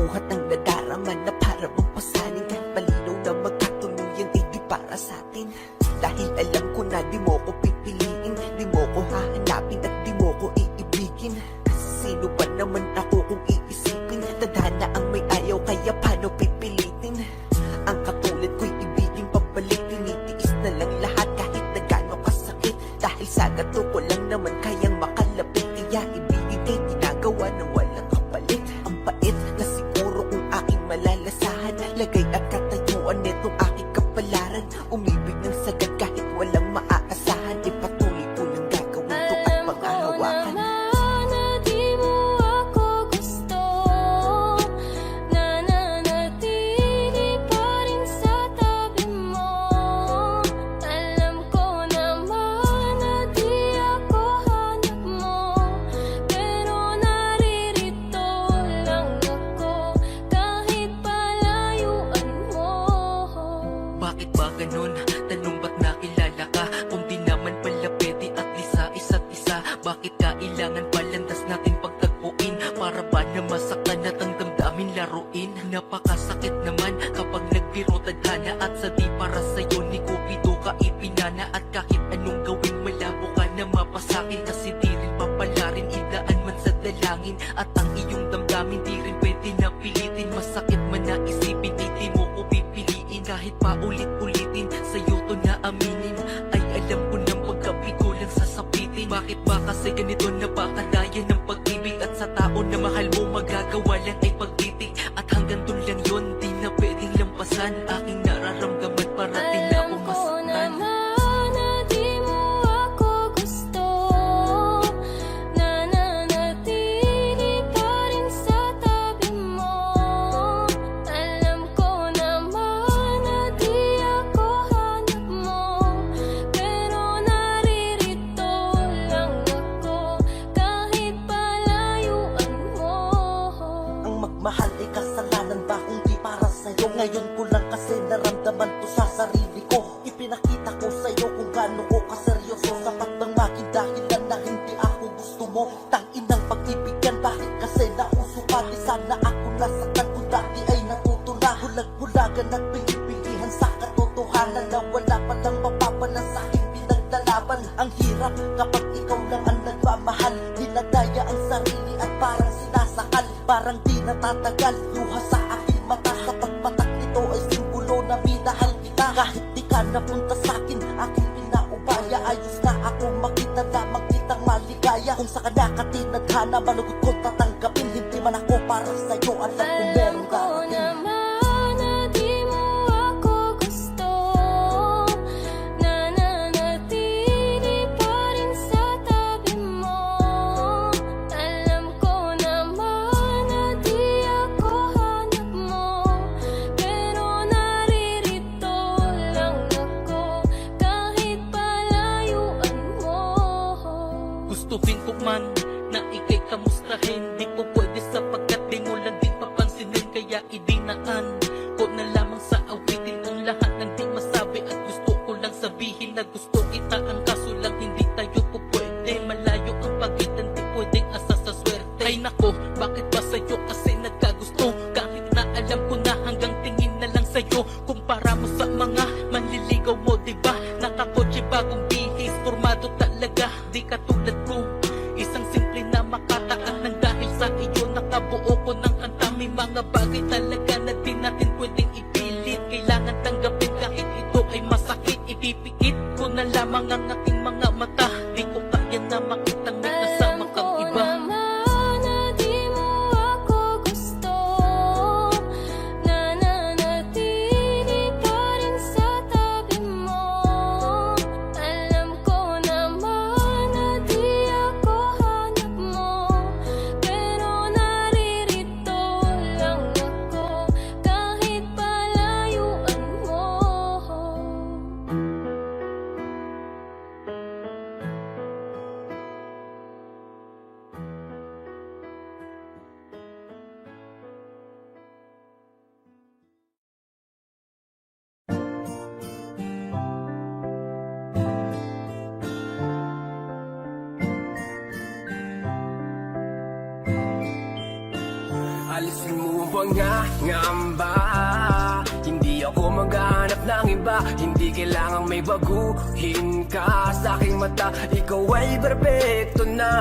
buhat ng nadarama na para mong pasanin. Kahit malinaw na magkatuluyan ay di para sa atin. Dahil alam ko na di mo ko pipiliin, di mo ko hahanapin at di mo ko iibigin. Kasi sino ba naman ako kung iisipin? Tadhana ang may ayaw, kaya paano pipilitin? Ang katulad ko'y ibigin pabalik, tinitiis na lang lahat kahit na gaano kasakit. Dahil sa gato ko lang naman kayang makalapit, kaya ibigin kay ginagawa ng walang kapalit. Ang pait na siguro kung aking malalasahan, lagay at katayuan netong aking kapalaran. Umibig ng sagad kahit walang maaasahan, ipatuloy ko ng gagawin to at panghahawakan. Bakit ba ganun? Tanong ba't nakilala ka? Kung di naman pala pwede at least sa isa't isa. Bakit kailangan palandas natin pagtagpuin? Para ba na masaktan at ang damdamin laruin? Napakasakit naman kapag nagbiro tadhana at sa di para sa'yo ni Cupido ka ipinana. At kahit anong gawin malabo ka na mapasakin, kasi di rin papalarin idaan man sa dalangin. At ang iyong damdamin di rin pwede na pilitin. Masakit man na isipin, di mo ko pipiliin. Kahit paulit-ulitin, sa'yo to na aminin, ay alam ko ng pagkabigo lang sasapitin. Bakit ba kasi ganito napakadaya ng pag-ibig? At sa tao na mahal mo magagawa lang ay pagtitig. At hanggang dun lang yun, di na pwedeng lampasan. Aking nararamdaman para di na ako masaktan. Mahal ay kasalanan ba kung di para sa'yo? Ngayon ko lang kasi naramdaman to sa sarili ko. Ipinakita ko sa'yo kung gaano ko kaseryoso. Sapat bang maging dahilan na hindi ako gusto mo? Tanginang pag-ibigyan, bakit kasi nauso pa? Di sana ako nasaktan kung dati ay natuto na. Bulag-bulagan at pili-pilihan sa katotohanan na wala palang mapapalan sa aking pinaglalaban. Ang hirap kapag ikaw lang ang nagmamahal, dinadaya ang sarili at parang sinasakal. Parang di natatagal, luha sa aking mata. Kapag matak nito ay simbolo na minahal kita. Kahit di ka napunta sa'kin, aking pinaubaya. Ayos na ako makita lamang kitang maligaya. Kung sa kanya ka tinadhana, malugot ko tatanggapin. Hindi man ako para sa'yo, alam ko meron darating. Gustuhin ko man na ikay kamustahin, di ko pwede sapagkat di mo lang din papansinin. Kaya idinaan ko na lamang sa awitin ang lahat ng di masabi. At gusto ko lang sabihin na gusto kita, ang kaso lang hindi tayo po pwede. Malayo ang pagitan, di pwedeng asa sa swerte. Ay nako, bakit ba sa'yo kasi nagkagusto? Kahit na alam ko na hanggang tingin na lang sa'yo. Kumpara mo sa mga manliligaw mo, diba? Nakakotse bagong bihis, formado talaga, di katulad ko. Isang simple na makataan ng dahil sa iyo nakabuo ko ng kanta. May mga bagay talaga na di natin pwedeng ipilit. Kailangan tanggapin kahit ito ay masakit. Ipipikit ko na lamang ang aking mga mata. Di ko kaya na makitang may kasama kang iba. mo mga ngamba. Hindi ako maghahanap ng iba, hindi kailangang may baguhin ka. Sa aking mata, ikaw ay perfecto na.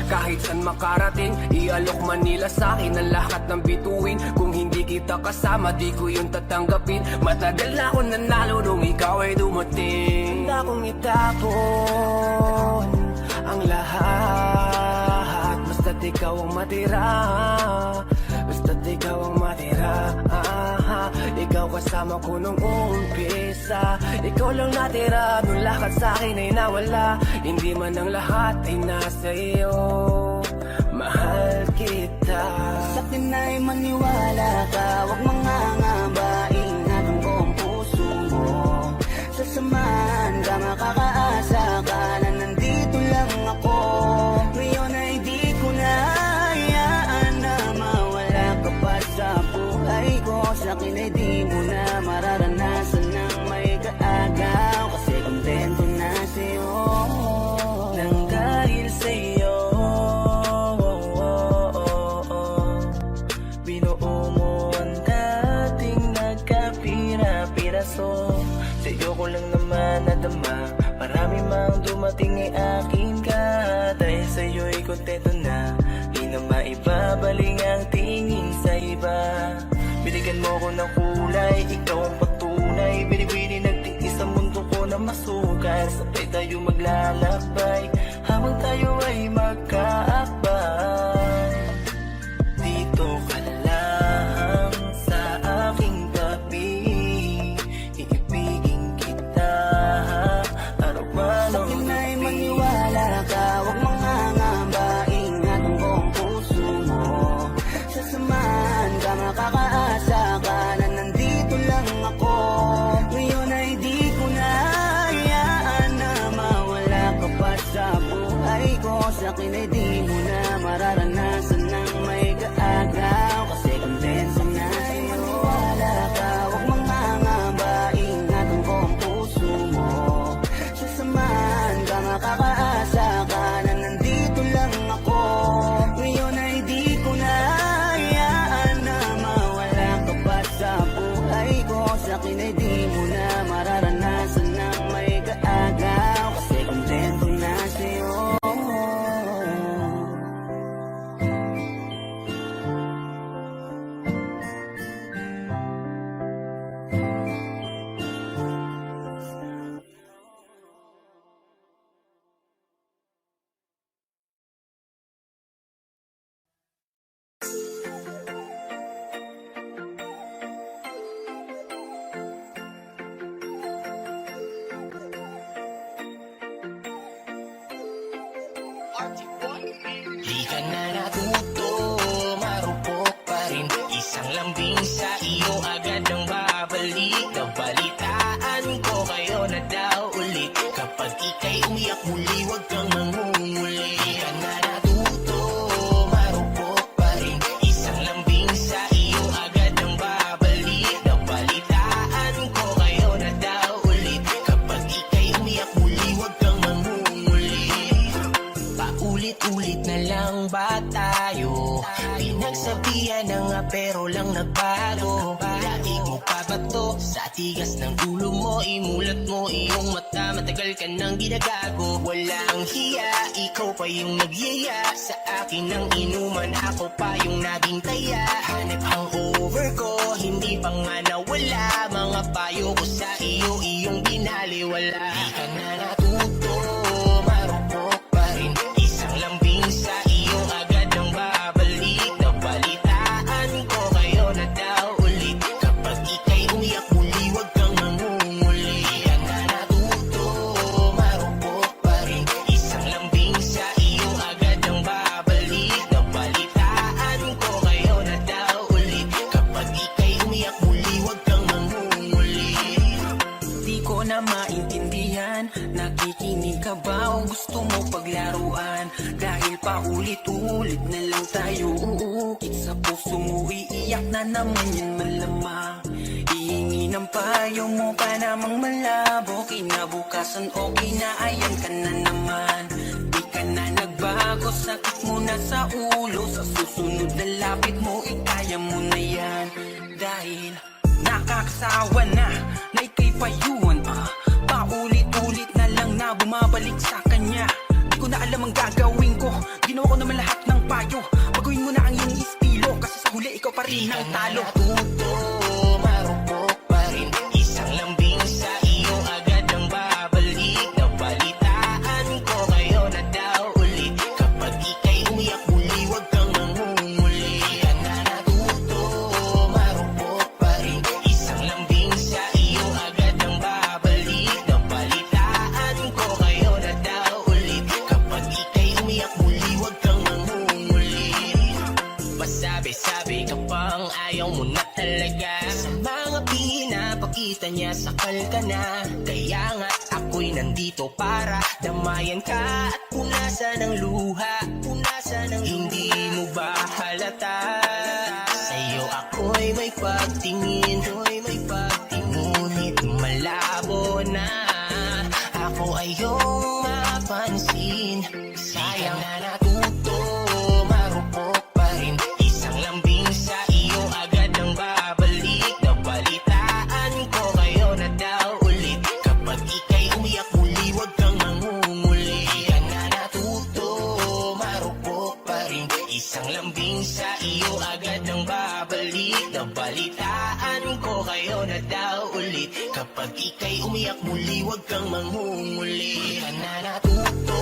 Kahit saan makarating, ialok man nila sa akin ang lahat ng bituin. Kung hindi kita kasama, di ko yun tatanggapin. Matagal na ako nanalo nung ikaw ay dumating. Handa kong itapon ang lahat, basta't ikaw ang matira. Basta't ikaw ang matira. Ikaw kasama ko nung umpisa. Ikaw lang natira nung lahat sa akin ay nawala. Hindi man ang lahat ay nasa iyo. Mahal kita. Sa akin ay maniwala ka, huwag mangangamba. Ingatan ko ang puso mo. Sasamahan ka, makakaasa ka na nandito lang ako. Ngayon ay di ko na hayaan na mawala ka pa sa buhay ko. Sa akin ay di mo na mararanasan ng may kaagaw. Kasi kontento na sa'yo. Nang dahil sa'yo, binuo mo ang dating nagkapira-piraso. Sa'yo ko lang naman nadama, marami mang dumating ay akin ka. Dahil sa'yo'y kontento na, di na maibabalik ang tingin sa iba. Binigyan mo ko ng kulay, ikaw ang patunay. Binibini nagtiis sa mundo ko na masukal. Sabay tayo maglalakbay, habang tayo ay magkaakbay. Dito ka lang sa aking tabi, iibigin kita araw-araw. Sa akin ay maniwala ka, huwag mangangamba. Ingatan ko ang puso mo. Sasamahan ka, makakaasa ka na nandito lang ako. Ngayon ay di ko na hayaan na mawala ka pa sa buhay ko. Sa akin ay di mo na mararanasan ng may kaagaw. Kasi kontento na sa'yo. Maniwala ka, huwag mangangamba. Ingatan ko ang puso mo. Sasamahan ka, makakaasa ka na nandito lang ako. Ngayon ay di ko na hayaan na mawala ka pa sa buhay ko. Sa akin ay di mo na mararanasan ng may kaagaw. Kasi kontento na sa'yo. Di ka na natuto, marupok pa rin. Isang lambing sa iyo agad ang babalik. Nabalitaan ko kayo na daw ulit. Kapag ika'y umiyak muli, huwag kang mangunguli. Di ka na natuto, marupok pa rin. Isang lambing sa iyo agad ang babalik. Nabalitaan ko kayo na daw ulit. Kapag ika'y umiyak muli, huwag kang mangunguli. Paulit-ulit na lang ba tayo? Pinagsabihan na nga pero lang nagbago. Daig mo pa ba to? Sa tigas ng ulo mo, imulat mo iyong mata. Matagal ka nang ginagago. Walang hiya, ikaw pa yung nagyaya. Sa akin ang inuman, ako pa yung naging taya. Hanep ang over ko, hindi pa nga nawala. Mga payo ko sa iyo, iyong binaliwala. Di ka na natuto, marupok pa rin. Isang lambing sa iyo agad ang babalik. Nabalitaan ko kayo na daw ulit. Kapag ika'y umiyak muli, huwag kang mangunguli. Di ka na natuto, marupok pa rin. Isang lambing sa iyo agad ang babalik. Nabalitaan ko kayo na daw ulit. Kapag ika'y umiyak muli, huwag kang mangunguli. Di ko na maintindihan, nakikinig ka ba o gusto mo paglaruan? Dahil paulit-ulit na lang tayo uukit sa puso mo, iiyak na naman yan malamang. Ihingi ng payo mo pa namang malabo, kinabukasan okay na ayan ka na naman. Di ka na nagbago ako, sakit mo na sa ulo. Sa susunod na lapit mo, ikaya mo na yan. Dahil nakakasawa na ika'y payuhan paulit-ulit na lang na bumabalik sa kanya. Di ko na alam ang gagawin ko, ginawa ko naman lahat ng payo. Baguhin mo na ang iyong estilo, kasi sa huli ikaw pa rin ang talo. Natuto, marupok pa rin. Isang lambing sa iyo, agad ang babalik. Nabalitaan ko kayo na daw ulit. Kapag ika'y umiyak muli, huwag kang mangunguli. Ka na natuto, marupok pa rin. Isang lambing sa iyo, agad ang babalik. Nabalitaan ko kayo na daw ulit. Kapag ika'y umiyak muli, huwag kang mangunguli. Masabi-sabi ka pang ayaw mo na talaga. Sa mga pinapakita niya, sakal ka na. Kaya nga ako'y nandito para damayan ka at punasan ng luha. Punasan ng hindi mo ba halata? Sa'yo ako'y may pagtingin, ngunit malabo na. Ako ay iyong mapansin. Sayang na natuto, marupok pa rin. Isang lambing sa iyo, agad ang babalik. Nabalitaan ko kayo na daw ulit. Kapag ika'y umiyak muli, huwag kang mangunguli. Ka na natuto, marupok pa rin. Isang lambing sa iyo, agad ang babalik. Nabalitaan ko kayo na daw ulit. Kapag ika'y umiyak muli, huwag kang mangunguli. Ka na natuto,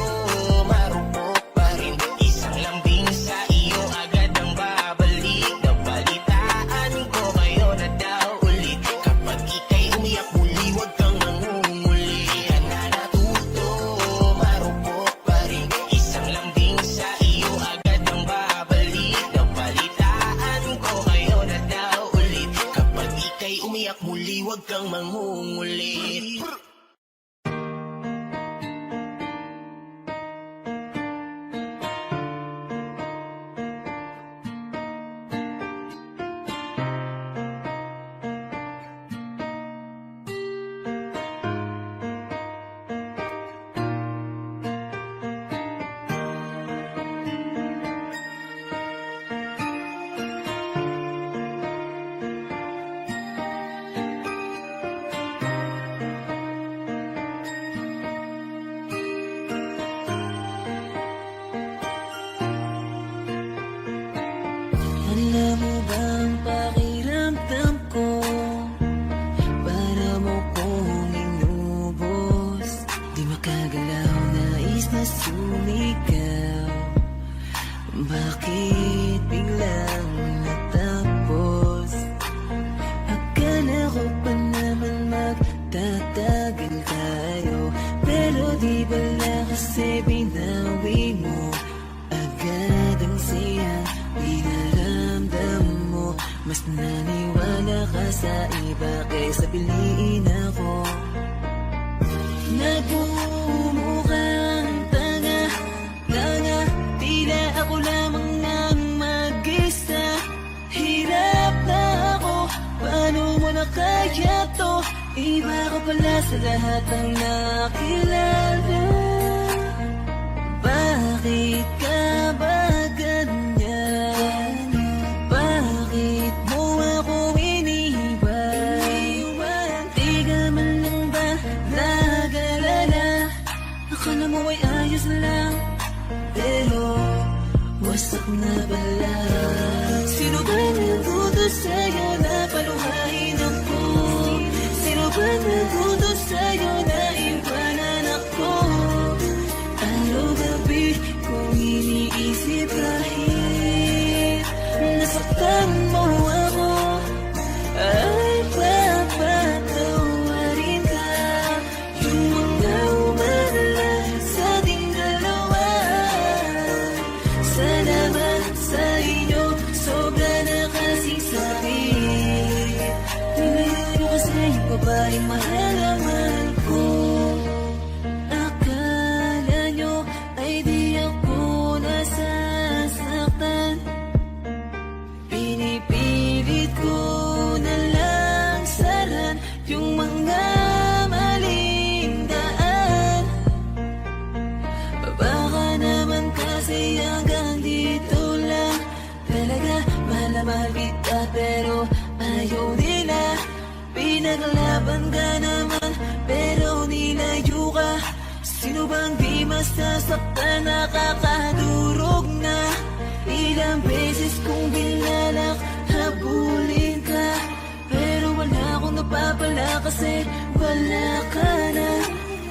marupok pa rin. Isang lambing sa iyo, agad ang babalik. Nabalitaan ko kayo na daw ulit. Kapag ika'y umiyak muli, huwag kang mangunguli. Ka na natuto, marupok pa rin. Isang lambing sa iyo, agad ang babalik. Nabalitaan ko kayo na daw ulit. Kapag ika'y umiyak muli, huwag kang mangunguli. Alam mo ba ang pakiramdam ko? Para mo kong inubos. Di makagalaw, nais na sumigaw. Bakit biglang natapos? Akala ko pa naman magtatagal tayo. Pero di bala kasi binawi mo agad ang saya. Pinaramdam mo, mas naniwala ka sa iba kaysa piliin ako. Nagmumukhang tanga, tila ako lamang ang mag-isa. Hirap na ako, paano mo na kaya to? Iba ka pala sa lahat ng nakilala. Bakit ka ba ganyan? Bakit mo ako iniwan? Di ka man lang ba nag-alala? Akala mo ay ayos lang, pero wasak na pala. Sino ba nagutos sa'yo na paluhain ako? Sino ba nagutos sa'yo na iwanan ako? Araw-gabi kung iniisip kahit nasaktan mo ako, ay papatawarin ka. Yung mga umalala sa ating dalawa, salamat sa inyo, sobra na kasing sakit. Nilayo kasi yung babaeng mahal naman ko. Akala nyo ay di ako nasasaktan. Pinipilit ko na lang saran yung mga maling daan. Baka naman kasi mahal kita pero ayaw nila. Pinaglaban ka naman pero nilayo ka. Sino bang di masasaktan, nakakadurog na. Ilang beses kong binalak, habulin ka, pero wala akong napapala kasi wala ka na.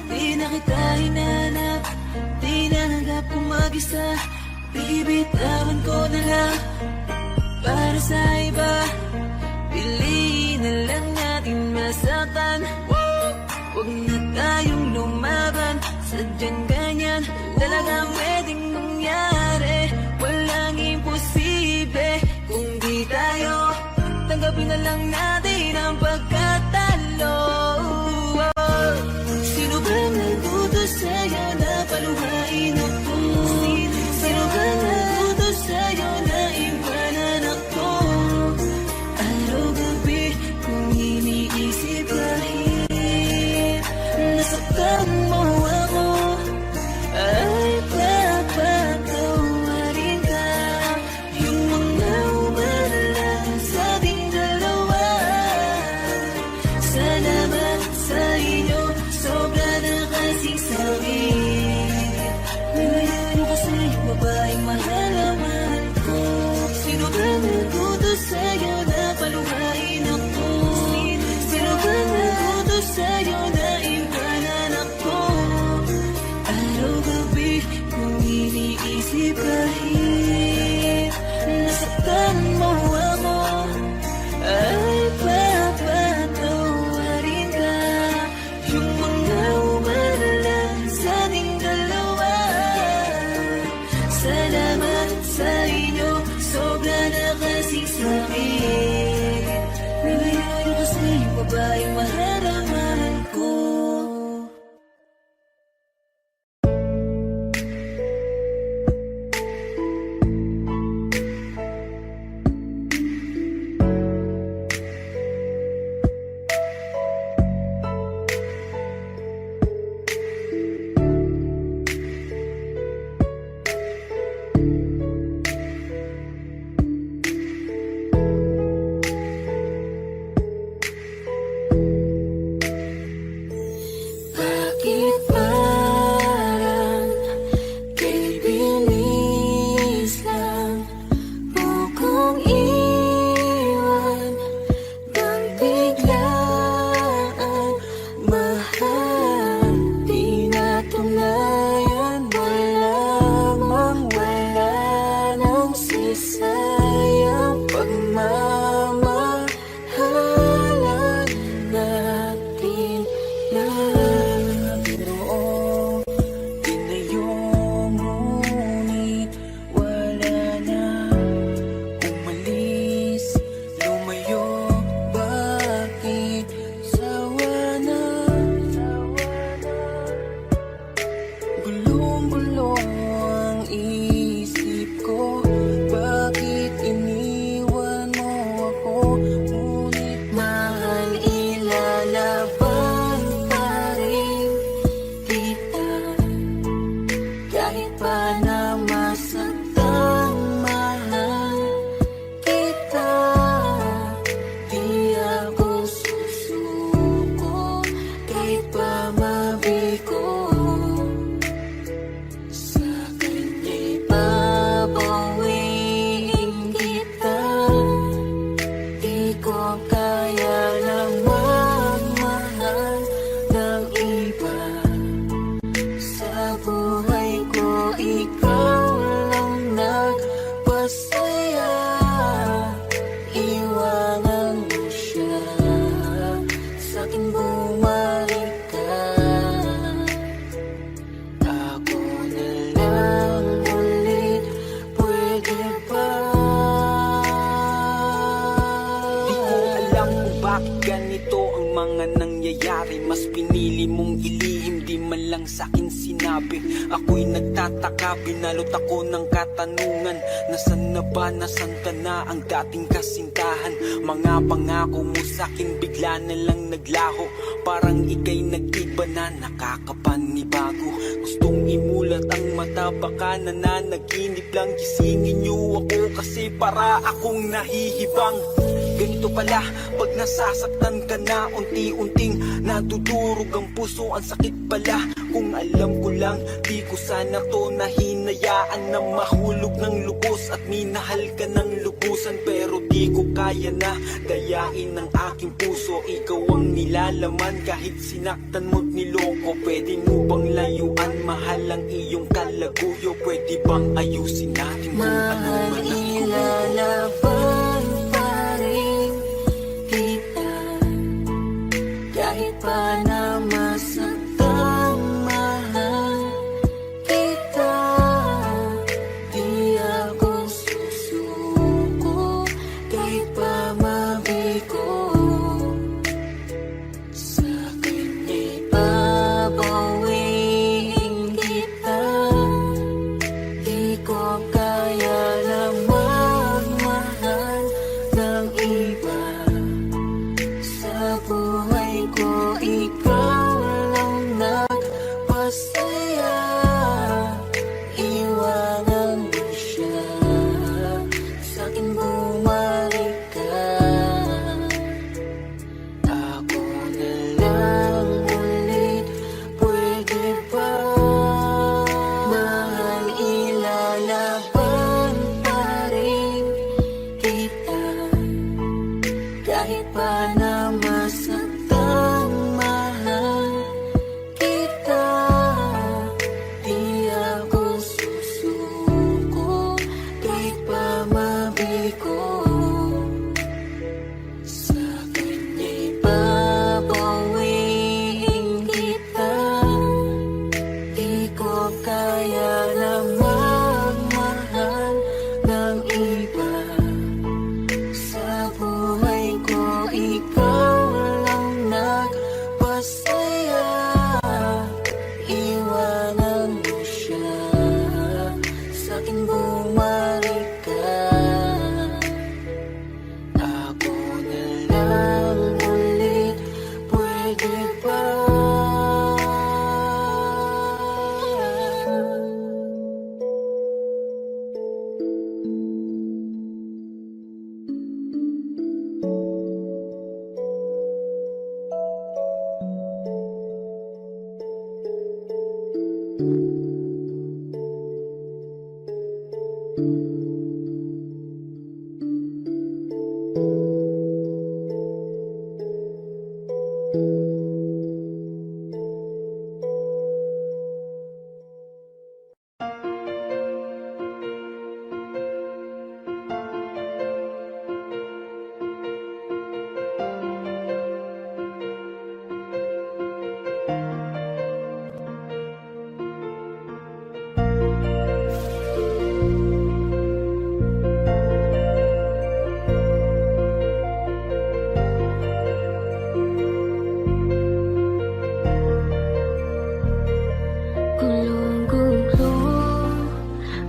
Di na kita hinanap, di nanggap kong mag-isa. Bibitawan ko na lang para sa iba. Piliin na lang natin masaktan. Huwag na tayong lumaban, sadyang ganyan talagang pwedeng mangyari. Walang imposible kung di tayo. Tanggapin na lang natin ang pagkatalo. Sino bang nagdudo sa'yo na paluhain ako? Sino bang nagdudo sa'yo na iwanan ako? Araw-gabi kung iniisip kahit nasaktan mo ako, ay papatawarin ka. Yung mga umalang sa ating dalawa. Salamat sa inyo, sobra na kasing sabihin. Ngayon kasi yung babaeng mahal ang mahal ko. Sino ba nagdudo sa'yo na paluhain ako? Sino ba nagdudo sa'yo na iwanan ako? Araw-gabi kung iniisip kahit nasaktan mo ako, ay papatawarin ka. Yung mga umalang sa ating dalawa. Salamat sa inyo, sobra na kasing sabihin. Ngayon kasi yung babaeng mahal ang mahal ko. Bakit parang kay binis lang mo kong iwan nang biglaan? Mahal, di natunayan mo lamang, wala nang sisayang pagmamahalan natin na. Tinayo ngunit wala na. Umalis, lumayo, bakit sawa na? Gulong-gulong ang isip ko, bakit iniwan mo ako? Ngunit Mahal, ilalaban pa rin kita kahit pa na masaktan. Mahal kita, di ako susuko kahit pa mabigo. Sa kanya'y babawiin kita. Di ko kaya lang magmahal ng iba. Sa buhay ko, ikaw lang nagpasaya. Iwanan mo siya, sa'kin bumalik ka. Ako na lang ulit, pwede ba? di ko alam kung bakit ganito ang mga nangyayari. Mas pinili mong ilihim, di man lang sa'kin sinabi. Ako'y nagtataka, binalot ako ng katanungan. Nasaan na ba, nasan ka na ang dating kasintahan? Mga pangako mo sa'kin bigla na lang naglaho. Parang ika'y nag-iba na, nakakapanibago. Gustong imulat ang mata, baka nananaginip lang. Gisingin niyo ako kasi para akong nahihibang. Ganito pala pag nasasaktan ka na, unti-unting nadudurog ang puso, ang sakit pala. Kung alam ko lang, di ko sana to nahinayaan na mahulog ng lubos at minahal ka ng lubusan. Pero di ko kaya na dayain ang aking puso, ikaw ang nilalaman kahit sinaktan mo't niloko. Pwede mo bang layuan, mahal ang iyong kalaguyo? Pwede bang ayusin natin kung ano man ako? Ilalaban pa rin kita kahit pa na masaktan, mahal kita. Di ako susuko kahit pa mabigo. Sa kanya'y babawiin kita. Di ko kaya lang magmahal ng iba. Sa buhay ko, ikaw lang nagpasaya. Iwanan mo siya, sa'kin bumalik ka. Ako na lang ulit, pwede ba? Mahal, ilalaban pa rin kita kahit pa na masaktan, mahal kita. Di ako susuko kahit pa mabigo. Sa kanya'y babawiin kita. Di ko kaya lang magmahal ng iba. Sa buhay ko, ikaw lang nagpasaya. Iwanan mo siya, sa'kin bumalik ka. Ako na lang ulit, pwede ba? Gulong-gulo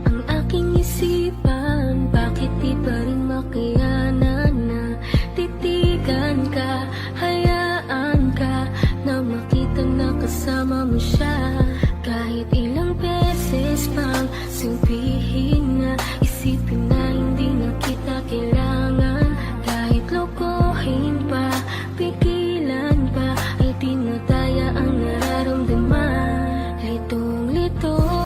ang aking isipan. Bakit di pa rin makayanan na titigan ka? Hayaan ka na makita na kasama mo siya. Kahit ilang beses pang simpihin na isipin na hindi na kita kailangan. Kahit lokohin pa, pigilan pa, ay di na daya ang nararamdaman. Litong-lito,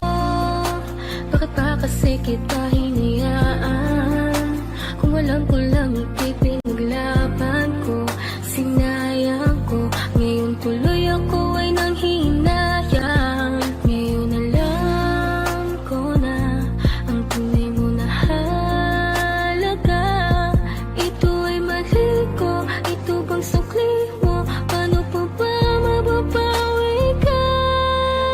bakit pa kasi kita hinayaan? Kung alam ko lang ika'y pinaglaban ko, sinayang ko. Ngayon tuloy ako ay nanghihinayang. Ngayon alam ko na ang tunay mo na halaga. Ito ay mali ko, ito bang sukli mo? Paano pa ba mababawi ka?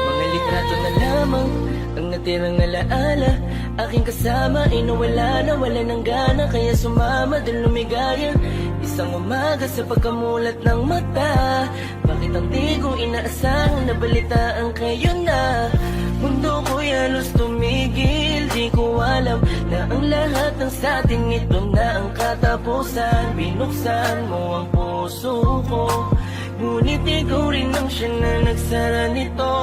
Mga litrato na lamang ang natirang alaala. Aking kasama ay nawala ng gana. Kaya sumama dun lumigaya. Isang umaga sa pagkamulat ng mata. Bakit ang di ko inaasahan na balitaan kayo na? Mundo ko'y halos tumigil. Di ko alam na ang lahat ng sa atin ito na ang katapusan. Binuksan mo ang puso ko, ngunit ikaw rin ang siya na nagsara nito.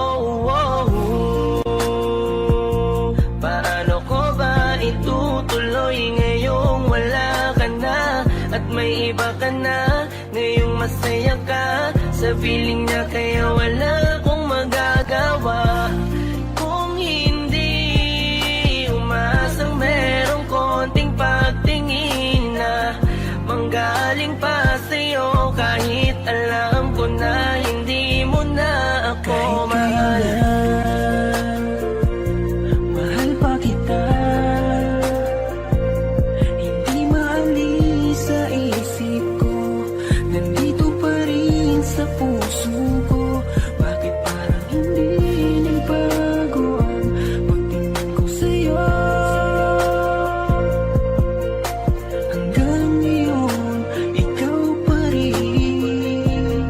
at may iba ka na. Ngayong masaya ka sa piling niya, kaya wala akong magagawa. Kung hindi umasang merong konting pagtingin na manggaling pa sa'yo, kahit alam ko na hindi mo na ako mahal. Mahal pa kita, hindi maalis sa isip ko, nandito pa rin sa puso ko. Bakit parang hindi nagbago ang pagtingin ko sa'yo? Hanggang ngayon, ikaw pa rin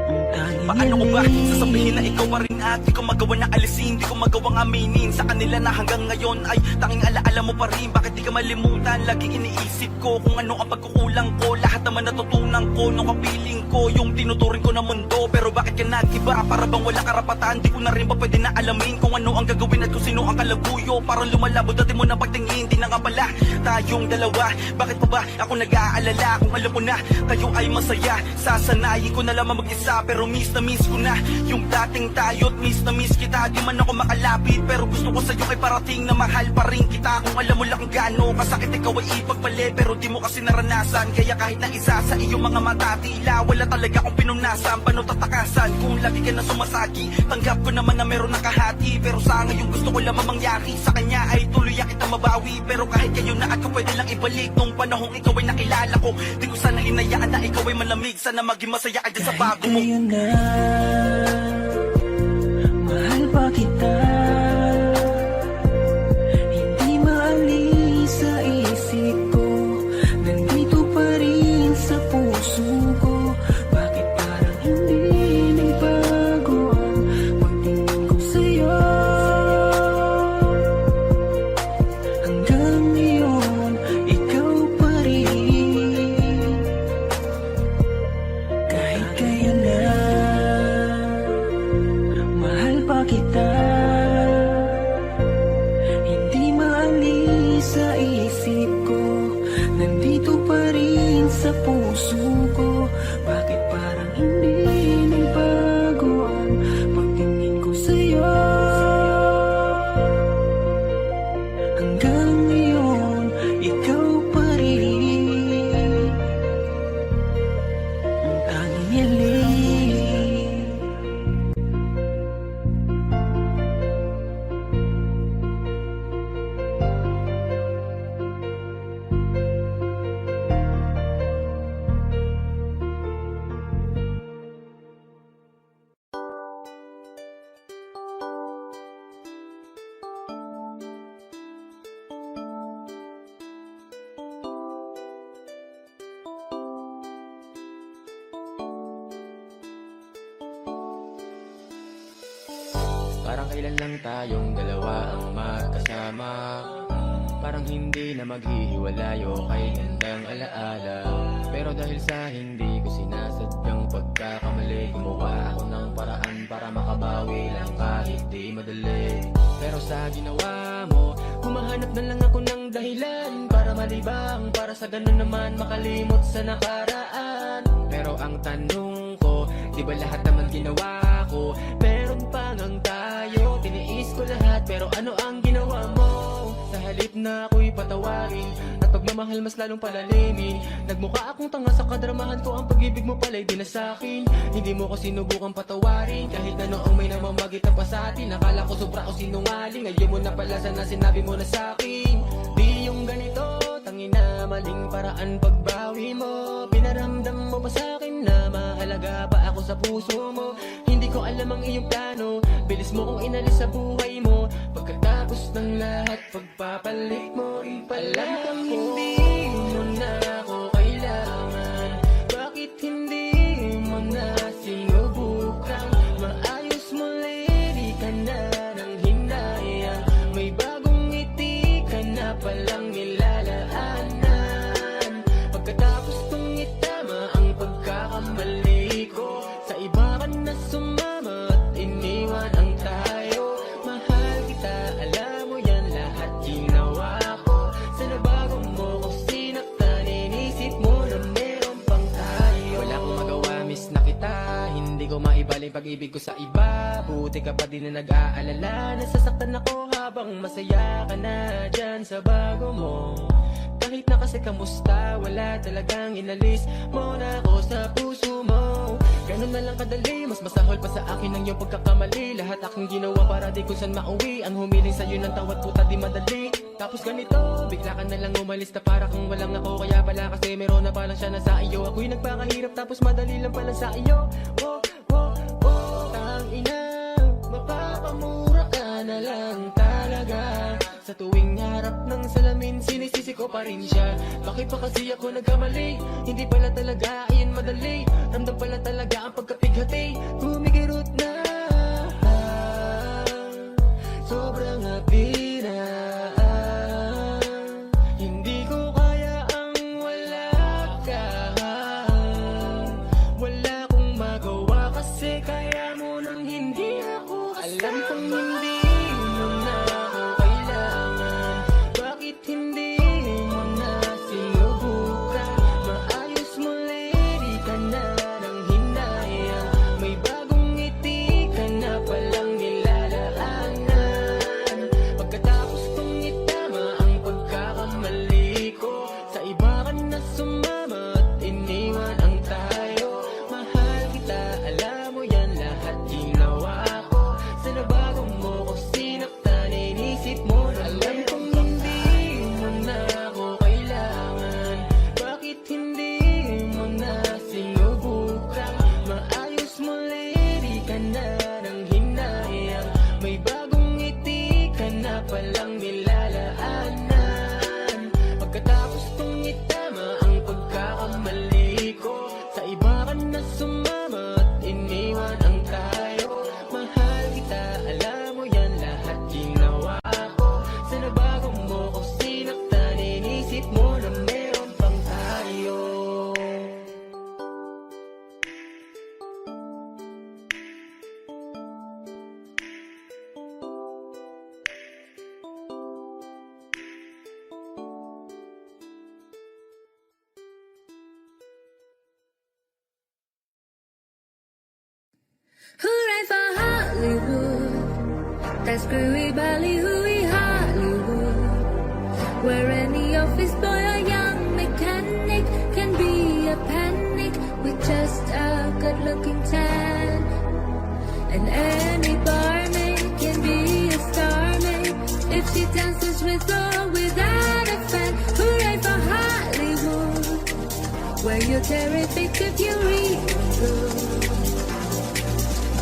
ang tanging Paano ko ba hiling. sasabihin na ikaw pa rin at di ko magawa na alisin, di ko magawang aminin sa kanila na hanggang ngayon ay tanging alaala mo pa rin. Bakit di ka malimutan? Laging iniisip ko kung ano ang pagkukulang ko. Lahat naman natutunan ko nung kapiling ko yung tinuturing ko na mundo. Pero bakit ka nag-iba? Para bang wala karapatan? Di ko na rin ba pwede na alamin kung ano ang gagawin at kung sino ang kalabuyo? Parang lumalabo dati mo na pagtingin, di na nga pala tayong dalawa. Bakit pa ba ako nag-aalala kung alam ko na kayo ay masaya? Sasanayin ko na lamang mag-isa, pero miss na miss ko na yung dating tayo at miss na miss kita. Di man ako makalapit, pero gusto ko sa'yo ay parating na mahal pa rin kita. Kung alam mo lang kung gaano kasakit ikaw ay ipagpali, pero di mo kasi naranasan. Kaya kahit na isa sa iyong mga mata, tila wala talaga akong pinunasan. Paano tatakasan kung lagi ka na sumasagi? Tanggap ko naman na meron nakahati, pero sa ngayon gusto ko lamang mangyari sa kanya ay tuluyan kita mabawi. Pero kahit kayo na at ko pwede lang ibalik nung panahong ikaw ay nakilala ko. Di ko sana hinayaan na ikaw ay malamig, sana maging masaya ka dyan sa bago mo. Ngayon na, mahal pa kita, hindi maalis sa isip ko, nandito pa rin sa puso ko. Bakit parang hindi nagbago ang pagtingin ko sa'yo? Hanggang ngayon, ikaw pa rin. Kahit kayo na, mahal pa kita, hindi maalis sa isip ko, nandito pa rin sa puso ko. Bakit parang hindi nagbago ang pagtingin ko sa'yo? Hanggang ngayon, ikaw pa rin ang tanging hiling. Parang kailan lang tayong dalawa ang magkasama, parang hindi na maghihiwalayo kay gandang alaala. Pero dahil sa hindi ko sinasadyang pagkakamali, gumawa ako ng paraan para makabawi lang kahit di madali. Pero sa ginawa mo, humahanap na lang ako ng dahilan para malibang, para sa ganun naman makalimot sa nakaraan. Pero ang tanong ko, di ba lahat naman ginawa ko? Meron pa ngang tayo, tiniis ko lahat, pero ano ang ginawa mo? Sa halip na ako'y patawarin at pagmamahal mas lalong palalimin, nagmukha akong tanga sa kadramahan ko. Ang pag-ibig mo pala'y di na sa'kin, hindi mo ko sinubukang patawarin. Kahit na noong may namamagitan pa sa atin, akala ko sobra o sinungaling. Ngayon mo na pala sana sinabi mo na sa'kin, di yung ganito, tangina maling paraan pagbawi mo. Pinaramdam mo pa sa'kin na mahalaga pa ako sa puso mo. Hindi ko alam ang iyong plano, bilis mo kong inalis sa buhay mo. Pagkatapos ng lahat, pagpapalit mo ipalam kang hindi mo na ako kailangan. Bakit hindi mo na sinubukang maayos muli? Di ka na nang hinayang, may bagong ngiti ka na palang nilalaanan. Pagkatapos kong itama ang pagkakamali ko, sa iba ka na sumama at iniwan ang tayo. Mahal kita, alam mo yan, lahat ginawa ko. Sana bago mo ko sinaktan, pag-ibig ko sa iba. Buti ka pa din na nag-aalala. Nasasaktan ako habang masaya ka na dyan sa bago mo. Kahit na kasi kamusta, wala talagang inalis mo na ako sa puso mo. Ganun na lang kadali, mas masahol pa sa akin ang iyong pagkakamali. Lahat aking ginawa para di kung saan mauwi. Ang humiling sa'yo ng tawad puta di madali. Tapos ganito, bigla ka na lang umalis na para kang walang ako. Kaya pala kasi meron na palang siya na sa iyo. Ako'y nagpakahirap tapos madali lang pala sa iyo. Oh, oh, oh, tangina, mapapamura ka na lang talaga. Sa tuwing harap ng salamin, sinisisi ko pa rin siya. Bakit pa kasi ako nagkamali? Hindi pala talaga, ayan madali. Ramdam pala talaga ang pagkapighati. Kumikirot na, sobrang happy na. Hindi ko kaya ang wala ka. Wala kong magawa kasi kaya mo nang hindi ako kasama. Alam kong hindi mo na ako kailangan. Bakit hindi mo na sinubukan? Maayos mo, lady, ka na ng hinayang. May bagong ngiti ka na palang nilalaanan. Pagkatapos kong itama ang pagkakamali ko, sa iba ka na sumama at iniwan ang tayo. Mahal kita, alam mo yan, lahat ginawa ko. Sa nabago mo ko sinaktan, inisip mo na alam kong hindi mo na ako kailangan. Bakit hindi mo na sinubukan? Maayos mo, lady, ka na ng hinayang. May bagong ngiti ka na palang nilalaanan. Pagkatapos kong itama ang pagkakamali ko, sa iba ka na sumama at iniwan ang tayo. Mahal kita, alam mo yan, lahat ginawa ko. Sa nabago mo ko sinaktan, inisip mo na meron pang tayo. Hooray for Hollywood, that screwy ballyhooey Hollywood, where any office boy or young mechanic can be a panic with just a good-looking tan, and any barmaid can be a starmaid if she dances with or without a fan. Hooray for Hollywood, where you're terrific if you read good.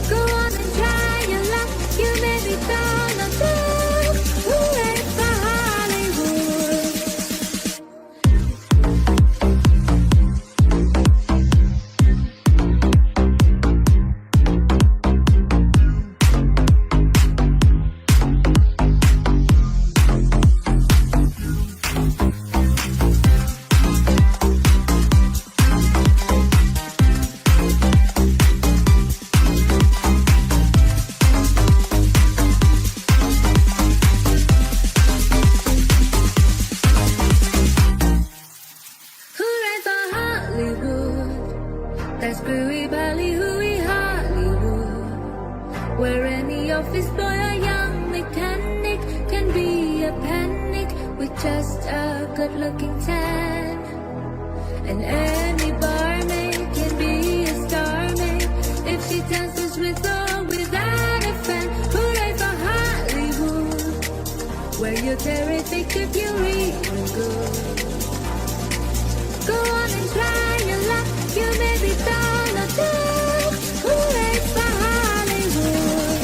Go on and try your luck, you may be found on top. Hooray for Hollywood. Hooray for Hollywood, that screwy ballyhooey Hollywood, where any office boy or young mechanic can be a panic with just a good-looking tan, and any barmaid can be a starmaid if she dances with or without a fan. Hooray for Hollywood, where you're terrific if you read good. Go on and try your luck, you may be found or two. Hooray for Hollywood.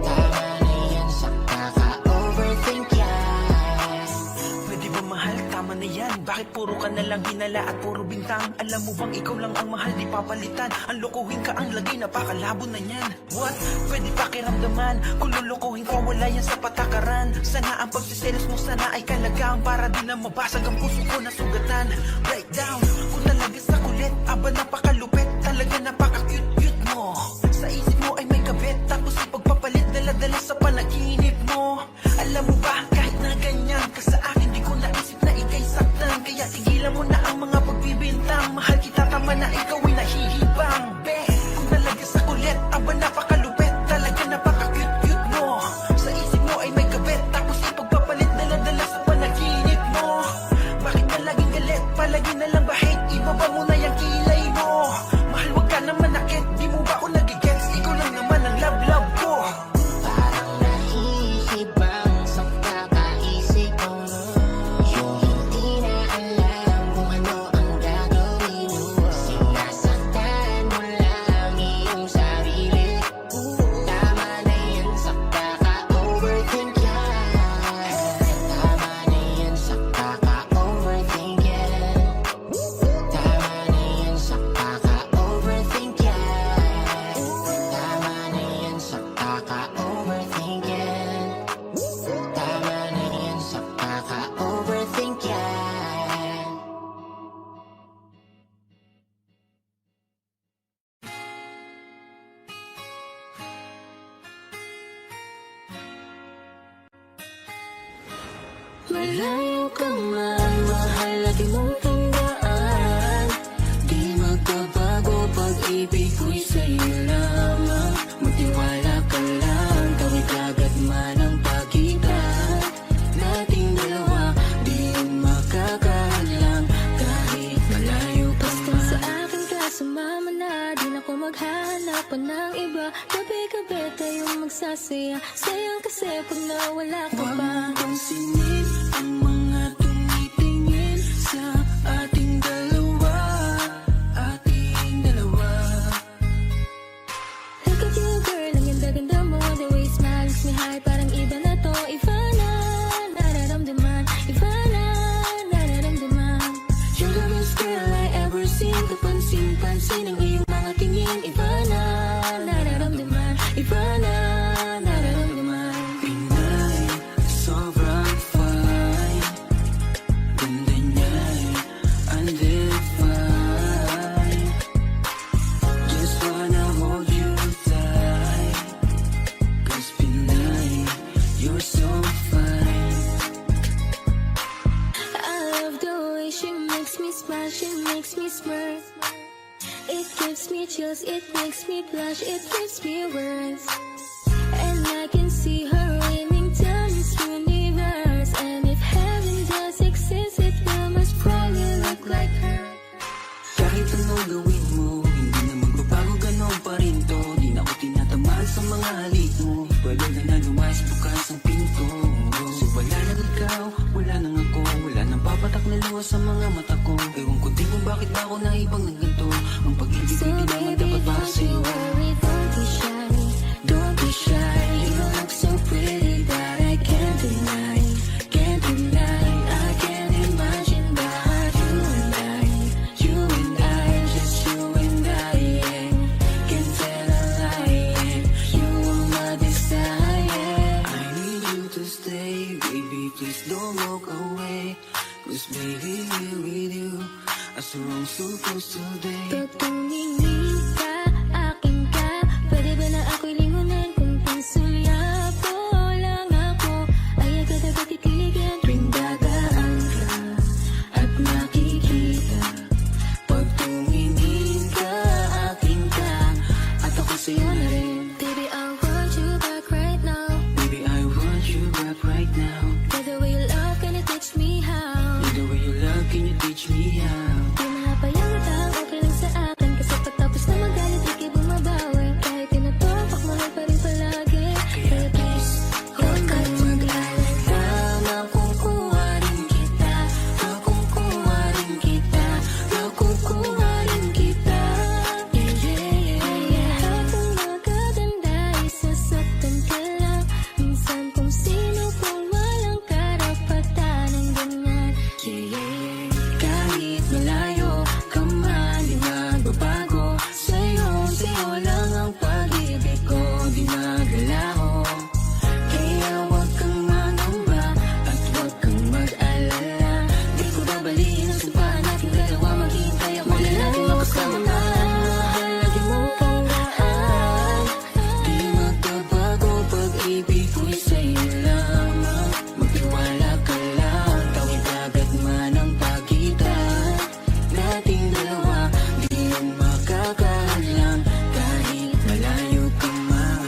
Tama na yan sa kaka-overthink yan. Pwede ba mahal? Tama na yan. Bakit puro ka na lang hinala at puro bintang? Alam mo bang ikaw lang ang mahal, di papalitan. Ang lokohin ka ang lagay, napakalabo na yan. What? Pwede pakiramdaman. Kung lulukohin ko, wala yan sa patakaran. Sana ang pagsiselos mo sana ay kalagang, para di na mabasag ang puso ko na sugatan. Breakdown, kung talaga sa kulit, aba napakalupit, talaga napaka-cute-cute mo. Sa isip mo ay may kabit, tapos ipagpapalit, dala-dala sa panaginip mo. Alam mo ba, kahit na ganyan ka sa akin, di ko naisip na ika'y saktan. Kaya tigilan mo na ang mga pagbibintang. Mahal kita, tama na ikaw ay nahihibang. Be, kung talaga sa kulit, aba napakalupit, talaga napaka-cute-cute mo. Sa isip mo ay may kabit, tapos ipagpapalit, dala-dala sa panaginip mo. Bakit na laging galit, palagi na lang ba hate? Ibaba mo na yung kilay mo. Mahal, wag ka naman nakit, di mo ba ako nagigets? Ikaw lang naman ang love-love ko. Parang nahihibang sa kakaisip ko. Yung hindi na alam kung ano ang gagawin mo. Sinasaktan mo lang iyong sarili. Tama na yan sa kaka-overthink yan. Tama na yan sa kaka-overthink yan. Tama na yan sa kaka-overthink yan. Tama na yan sa kaka-overthink yan. Tama na yan sa kaka-overthink yan. Malayo ka man, mahal lagi mong tandaan. Di magbabago, pag-ibig ko'y sa'yo lamang. Magtiwala ka lang, tawid agad man ang pagitan nating dalawa, di makakahadlang kahit malayo ka man. Sa akin ka sumama na, di na ko maghanap pa ng iba. Gabi-gabi tayong magsasaya, sayang kasi pag nawala ka pa. Huwag mong pansinin ang mga tumitingin sa ating dalawa, ating dalawa. Look at you girl, ang ganda-ganda mo. The way you smile makes me high, parang iba na to. Iba na, nararamdaman. Iba na, nararamdaman. You're the best girl I ever seen. Kapansin-pansin ang iyong mga tingin. Iba iba na nararamdaman. Pinay, sobrang fine. Ganda niya'y undefined. Just wanna hold you tight. 'Cause Pinay, you're so fine. I love the way she makes me smile, she makes me smirk. It gives me chills, it makes me blush, it gives me words. And I can see her raining down this universe. And if heaven does exist, it will most probably look like her. Kahit anong gawin mo, hindi na magbabago, ganon pa rin to. Di na ako tinatamaan sa mga halik mo. Wala na lumayas, bukas ang pinto. So wala na ikaw, wala nang ako. Wala nang papatak na luha sa mga mata ko. Ewan ko din kung bakit ba ako naibang ng ganito. Ang pag-ibig So hindi naman baby, dapat para don't sa'yo. you worry, don't be shy, don't be shy. You look so pretty that I can't deny, can't deny. I can't imagine that you and I, just you and I, yeah. Can't tell a lie, yeah. You are my desire. I need you to stay, baby, please don't walk away. 'Cause baby, here with you, I saw I'm supposed to day. Pag tumingin ka, akin ka, pwede ba na ako'y lingunan? Kung pinsulya po lang ako, ay agad-agad titiligan. Tuwing dadaan ka at makikita, Pag tumingin ka, akin ka, at ako sa'yo na rin. baby, I want you back right now. Baby, I want you back right now. By the way you love, can you teach me how? The way you love, can you teach me how? Di mahapayang matang, okay lang sa akin. Kasi pagtapos na magalit, di kayo bumabawi. Kahit tinatopak mo lang pa rin palagi. Kaya please, huwag ka mag-alala. Makukuha rin kita, makukuha rin kita, makukuha rin kita. Yeah, yeah, yeah. Habang magaganda, isasaktan ka lang. Minsan kung sino kung walang karapatan ng ganyan. Yeah, yeah, yeah. Kahit malayo ka man, di magbabago. Sa'yo lang ang pag-ibig ko, di magalaho. Kaya huwag kang mangamba at huwag kang mag-alala. Di ko babaliin ang sumpahan natin dalawa, maghihintay ako na natin makasama ka. Mahal, lagi mo kang daan. Di magbabago, pag-ibig ko'y sa'yo lamang. Magtiwala ka lang, tawid agad man ang pagitan nating dalawa. Di yan makakahadlang kahit malayo ka man.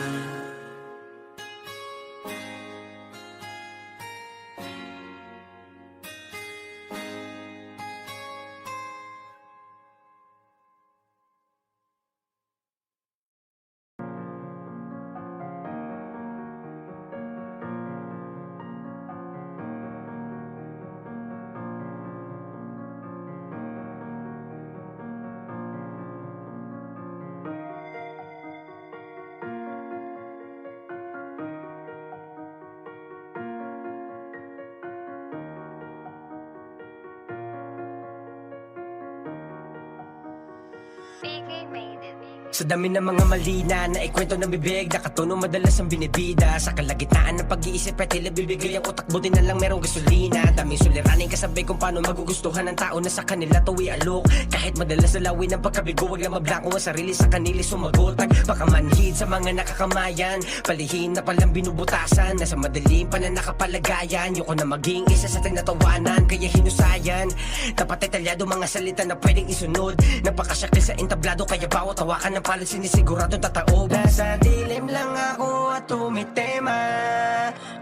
Sa dami ng mga malina na ikwento ng bibig, nakatuno madalas ang binibida. Sa kalagitnaan ng pag-iisip ay tila bibigay ang utak, buti na lang merong gasolina. Daming suliraning kasabay kung paano magugustuhan ng tao na sa kanila to ialok. Kahit madalas dalawin ang pagkabigo, wag lang mablangko ang sarili sa kanila sumagot. Baka manhid sa mga nakakamayan, palihin na palang binubutasan. Nasa madaling pananakapalagayan, yoko na maging isa sa tinatawanan. Kaya hinusayan, dapat detalyado mga salita na pwedeng isunod. Napakasyakil sa entablado, kaya bawat hawakan ng palad sinisigurado tataob. Nasa dilim lang ako at tumitema,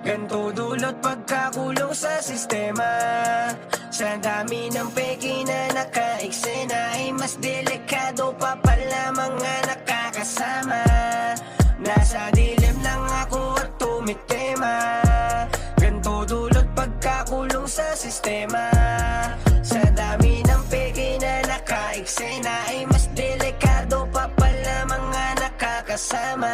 ganto dulot pagkakulong sa sistema. Sa dami ng peki na naka-eksena, ay mas delikado pa pala mga nakakasama. Nasa dilim lang ako at tumitema, ganto dulot pagkakulong sa sistema. Sa dami ng peki na naka-eksena, ay mas delikado pa pala mga nakakasama.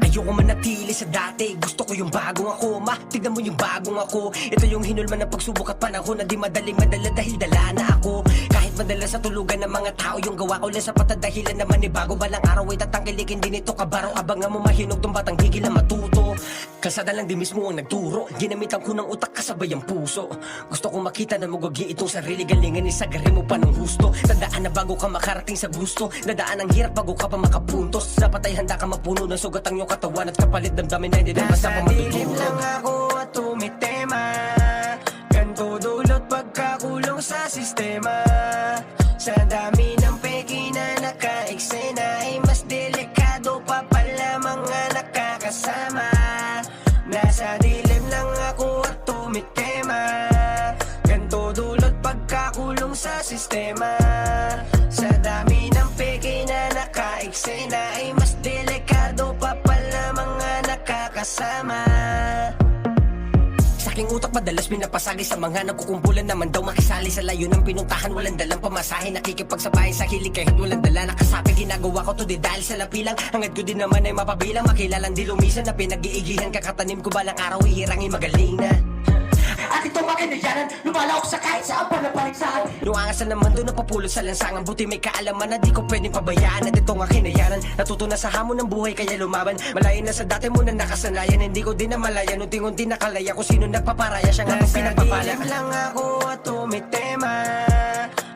Ayoko manatili sa dati, gusto ko yung bagong ako. Tignan mo yung bagong ako, ito yung hinulman ng pagsubok at panahon na di madaling madala dahil dala na ako. Kahit Kahit madalas sa tulugan ng mga tao, yung gawa ko lang sapat at dahilan naman ni bago. Balang araw ay tatangkilikin din ito kabaro. Abangan mo mahinog tong batang higil na matuto. Kalsada lang di mismo ang nagturo, ginamitan ko ng utak kasabay ang puso. Gusto kong makita na magwagi itong sarili, galingan isagarin mo pa ng husto. Tandaan na bago ka makarating sa gusto, dadaan ang hirap bago ka pa makapuntos. Dapat ay handa ka mapuno ng sugat ang iyong katawan at kapalit damdamin na hindi na basta pa matutulog. Lang ako at tumitema, ganto dulot pagkakulong sa sistema. Sa dami ng peki na naka-eksena, ay mas delikado pa pala mga nakakasama. Nasa dilim lang ako at tumitema, ganto dulot pagkakulong sa sistema. Sa dami ng peki na naka-eksena, ay mas delikado pa pala mga nakakasama. Aking utak madalas pinapasagay sa mga nagkukumpulan naman daw makisali sa layo ng pinuntahan. Walang dalang pamasahe, nakikipagsabayan sa hilig kahit walang dala. Nakasapit ginagawa ko to di dahil sa lapilang. Hangad ko din naman ay mapabilang, makilalang di lumisan na pinag-iigihan. Kakatanim ko balang araw ihirangin magaling na. At itong makinayanan, lumalawak sa kahit saan pa napaligsahan. Nuangasan naman doon napapulot sa lansangan. Buti may kaalaman na di ko pwedeng pabayaan. At itong makinayanan, natuto na sa hamon ng buhay kaya lumaban. Malayo na sa dati mo na nakasanayan. Hindi ko din na malayan, unti-unti nakalaya kung sino nagpaparaya. Siya nga ang pinagpapala. Lang ako at tumitema,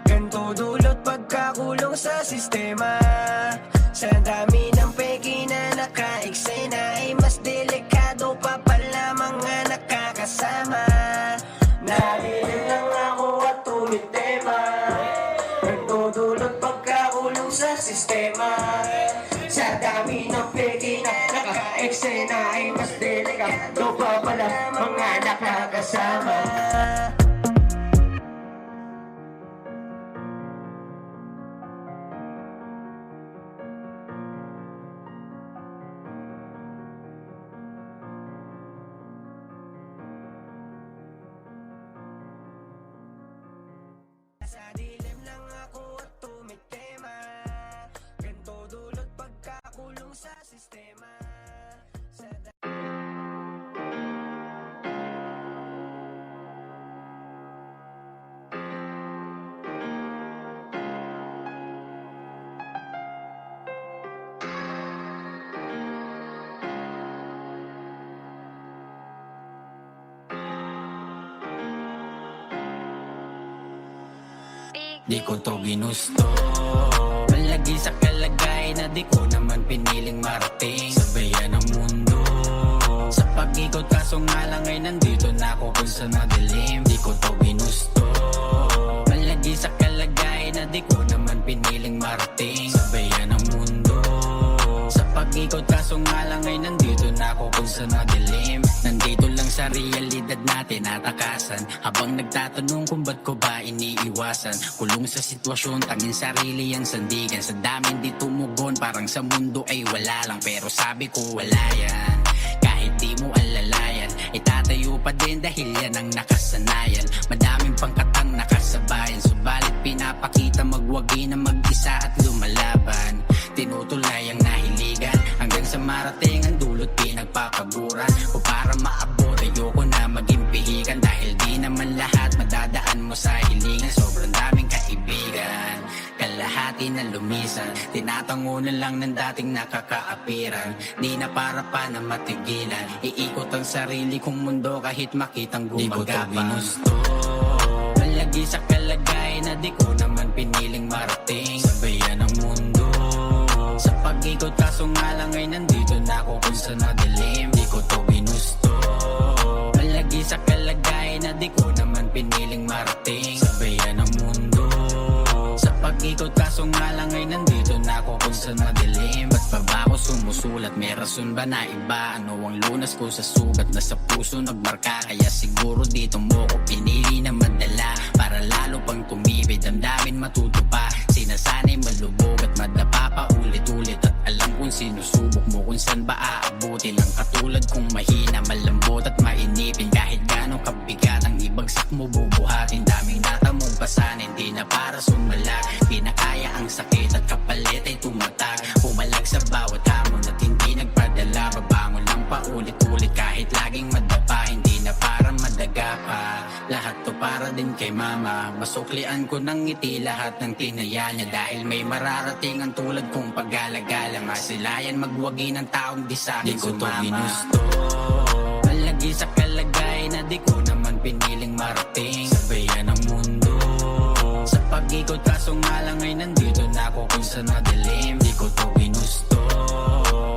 ganto dulot pagkakulong sa sistema. Sa dami ng peki na naka-eksena, ay mas delikado pa pala mga nakakasama. Nadilim lang ako at tumitema, nagdudulot pagkakulong sa sistema. Sa dami ng peki na naka-eksena, ay mas delikado pa pala mga nakakasama. Sa dilim lang ako at tumitema, ganto dulot pagkakulong sa sistema. Sa Di ko to ginusto, malagi sa kalagay na di ko naman piniling marating sa bayan ng mundo. Sa pag-ikot kaso nga lang ay nandito na ako kung sa madilim. Di ko to ginusto, malagi sa kalagay na di ko naman piniling marating sa bayan ng mundo. Sa pag-ikot kaso nga lang ay nandito na ako kung sa madilim. Nandito lang sa realidad natin natakasan, habang nagtatanong kung ba't ko ba iniiwasan. Kulong sa sitwasyon, tanging sarili ang sandigan. Sa daming di tumugon, parang sa mundo ay wala lang. Pero sabi ko wala yan, kahit di mo alalayan, itatayo pa din dahil yan ang nakasanayan. Madaming pangkatang nakasabayan, subalit pinapakita magwagi na mag-isa at lumalaban. Tinutulay ang nahiligan hanggang sa marating ang dulot pinagpapaguran. O para maabot ayoko na maging pihikan, dahil di naman lahat madadaan mo sa hilingan. Sobrang daming kaibigan, kalahati na lumisan, tinatango na lang ng dating nakakaapiran. Di na para pa na matigilan, iikot ang sarili kong mundo kahit makitang gumagapang. Di ko to ginusto, malagi sa kalagay na di ko naman piniling marating sa bayan ng mundo. Sa pag-ikot kaso nga lang ay nandito na ako kung sa madilim. Di ko to ginusto, malagi sa kalagay na di ko naman piniling marating sa bayan ng mundo. Sa pag-ikot kaso nga lang ay nandito na ako kung sa madilim. Ba't pa ba ako sumusulat? May rason ba na iba? Ano ang lunas ko sa sugat na sa puso nagmarka? Kaya siguro dito mo ko pinili na madala, para lalo pang tumibay, damdamin matuto pa. Sinasanay malubog at madapa pa ulit-ulit, at alam kung sinusubok mo kung saan ba aabutin. Ang katulad kong mahina, malambot at mainipin, kahit gano'ng kabigat ang ibagsak mo bubuhatin. Daming natamong pasanin, di na para sumalag, pinakaya ang sakit at kapalit ay tumatag. Pumalag sa bawat hamon at hindi nagpadala, babangon lang paulit-ulit kahit laging madapa. Hindi na para madaga pa, lahat to para din kay mama. Masuklian ko ng ngiti lahat ng tinaya niya. Dahil may mararating ang tulad kong pag-alagala. Masilayan magwagi ng taong di sa akin sumama. Di ko to ginusto, palagi sa kalagay na di ko naman piniling marating. Sabayan ng mundo sa pag-ikot, kaso nga lang ay nandito na ako kung saan madilim. Di ko to ginusto,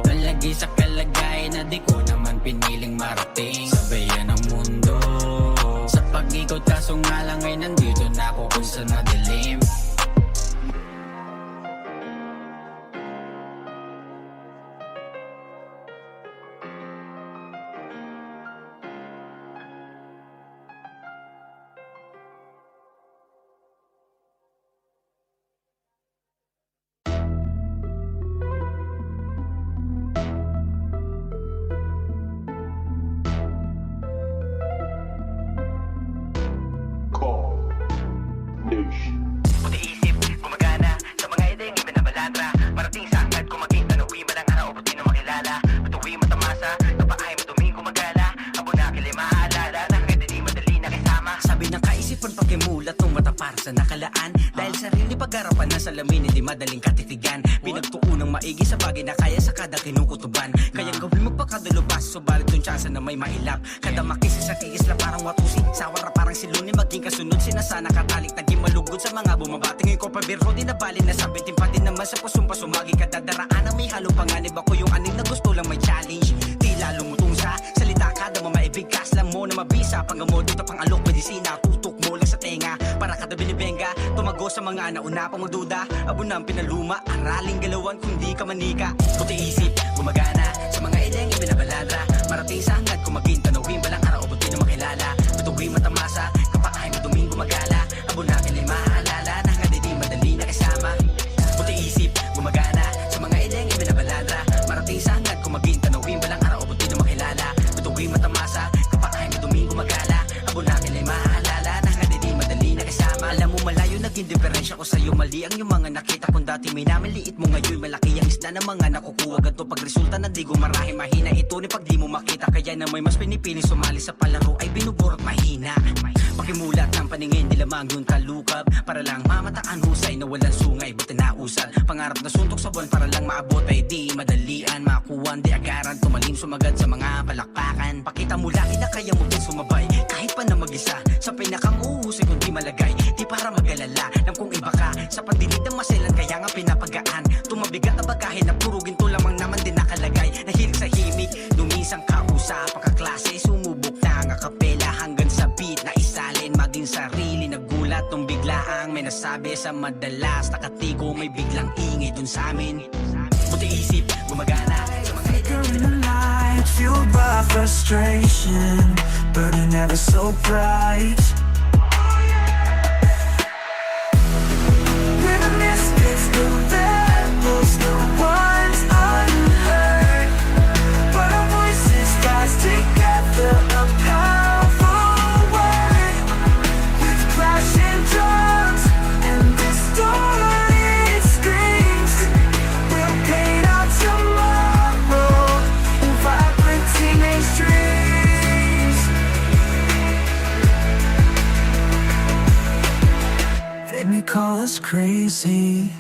palagi sa kalagay na di ko naman piniling marating. Sabayan ng mundo sa pag-ikot, kaso nga lang ay nandito na ako kung saan madilim. Puti isip, gumagana sa mga ideng ibinabalatra. Marating sa angad kung maging tanawin ba ng araw o puti na makilala. Matuwi matamasa, kapahay matuming gumagala. Abo na kilay maaalala, nakakita di madali na kasama. Sabi ng kaisipan pakimulat ng mata para sa nakalaan. Dahil sarili pag-arapan na salamin hindi madaling katitigan. Pinagtuunang maigi sa bagay na kaya sa kada kinukutuban. Kaya gawin magpakadulubas, subalit yung tsansa na may mailap. Kada makisi sa kikisla parang watusi, sawar na parang siluni. Maging kasunod sinasana katalik, naging malugod sa mga bumabating. Ngayon ko pabiro din na bali na sabitin pa din naman sa pusong pasumagi. Kadadaraan na may halong panganib ako yung aning na gusto lang may challenge. Tila lumutong sa salita kada mo maibigkas lang mo na mabisa. Panggamot dito pang alok medisina, tutok mo lang sa tenga para kada binibenga. Tumago sa mga nauna pang magduda, abo nang pinaluma, araling galawan kundi ka manika. Puti isip, gumagana sa mga ideng ibinabaladra. Marating sa hangad kung maging tanawin balang araw o buti na makilala. Matuwi matamasa, kapahay maduming gumagala. Abo na kilay maaalala, na hangad di madali na kasama. Puti isip, gumagana sa mga ideng ibinabaladra. Marating sa hangad kung maging tanawin balang araw o buti na makilala. Matuwi matamasa, kapahay maduming gumagala. Abo na kilay maaalala, na hangad di madali na kasama. Alam mo malayo naging diferensya ko sa'yo. Mali ang yung mga nakita kong dati may namaliit mo ngayon. Malaki ang isda ng mga nakukuha ganito. Pag resulta na di gumarahe mahina ito ni pag di mo makita. Kaya na may mas pinipiling sumali sa palaro ay binuburot mahina. Pakimulat ng paningin nilamang yung talukab para lang mamataan husay na walang sungay. Buti na usal, pangarap na suntok sa buwan para lang maabot ay di madalian. Makuwan, di agaran, tumalim sumagad sa mga palakpakan. Pakita mo lagi na kaya mo din sumabay kahit pa na mag-isa. Sa pinakang uhusay kung di malagay, di para mag-alala. Alam kong iba ka sa pagdinig ng maselan, kaya nga pinapagaan. Tumabigat na bagahe na puro ginto lamang naman din nakalagay. Nahilig sa himig, dumisang kausap pagkaklase, sumubok na ang akapela hanggang sa beat na isalin. Maging sarili nagulat nung biglaang may nasabi sa madalas. Nakatigo may biglang ingay dun sa amin. Puti isip, gumagana sa mga During the night, fueled by frustration, burning ever so bright. We're the misfits, the rebels, the ones unheard, but our voices rise together, a powerful word. With crashing drums and distorted screams, we'll paint our tomorrow in vibrant teenage dreams. They may call us crazy,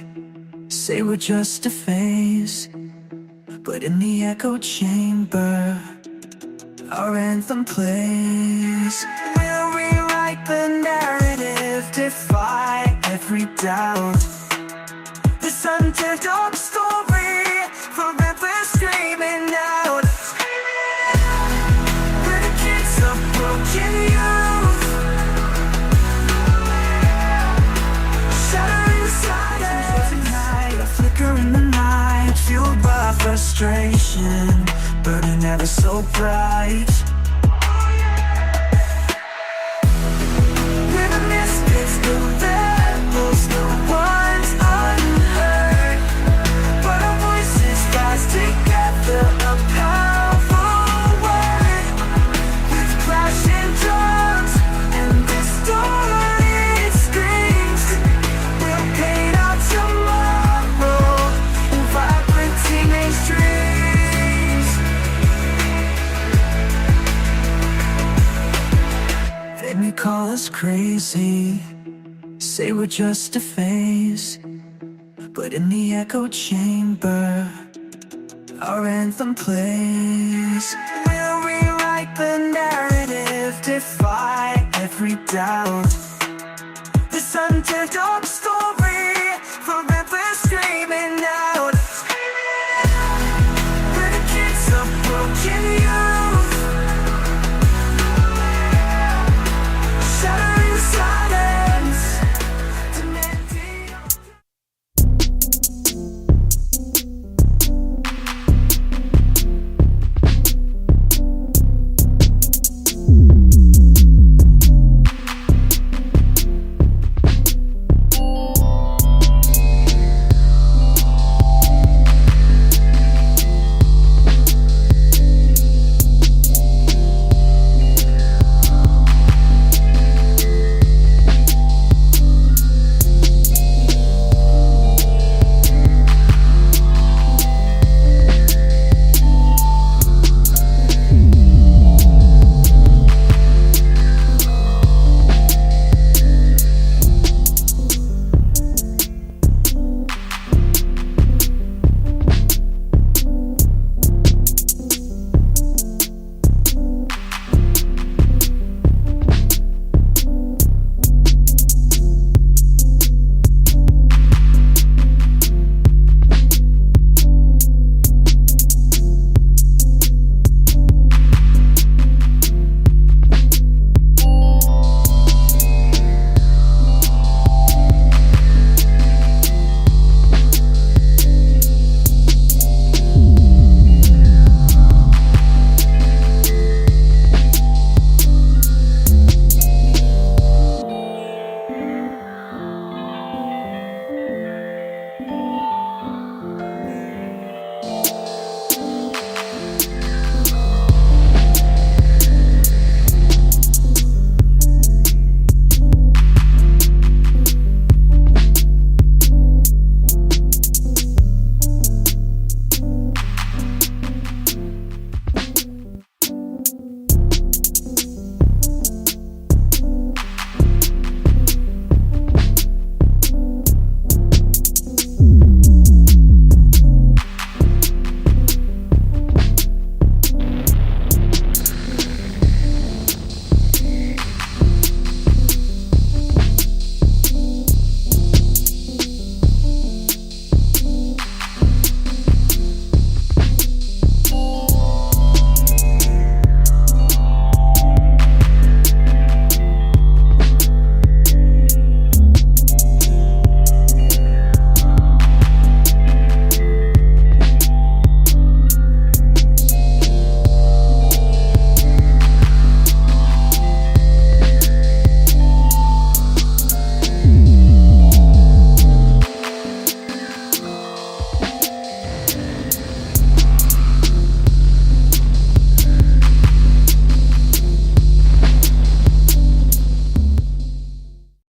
say we're just a phase, but in the echo chamber, our anthem plays. We'll rewrite the narrative, defy every doubt. This underdog story, forever screaming out. We're the kids of broken youth, shattering the silence. Tonight, a flicker in the night, fueled by frustration, burning ever so bright. We're the misfits, the rebels, the ones unheard, but our voices rise together, a powerful word. With crashing drums and distorted screams, we'll paint our tomorrow in vibrant teenage dreams. crazy. Say we're just a phase, but in the echo chamber, our anthem plays. We'll rewrite the narrative, defy every doubt. This underdog story, forever screaming out. We're the kids of broken youth.